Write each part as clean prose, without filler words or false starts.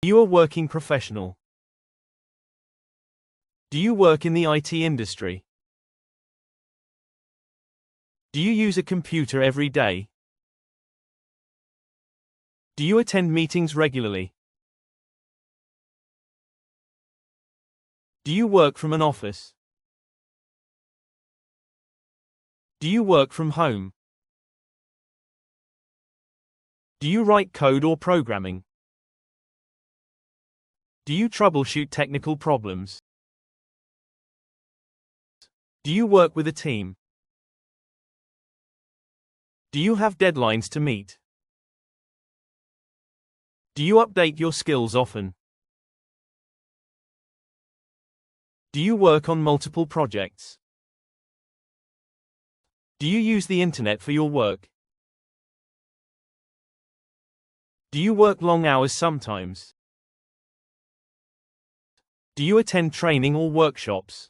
You a working professional? Do you work in the IT industry? Do you use a computer every day? Do you attend meetings regularly? Do you work from an office? Do you work from home? Do you write code or programming? Do you troubleshoot technical problems? Do you work with a team? Do you have deadlines to meet? Do you update your skills often? Do you work on multiple projects? Do you use the internet for your work? Do you work long hours sometimes? Do you attend training or workshops?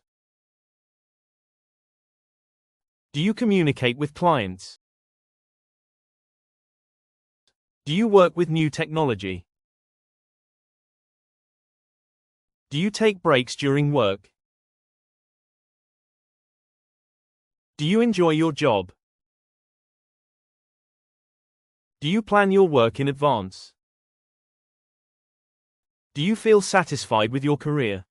Do you communicate with clients? Do you work with new technology? Do you take breaks during work? Do you enjoy your job? Do you plan your work in advance? Do you feel satisfied with your career?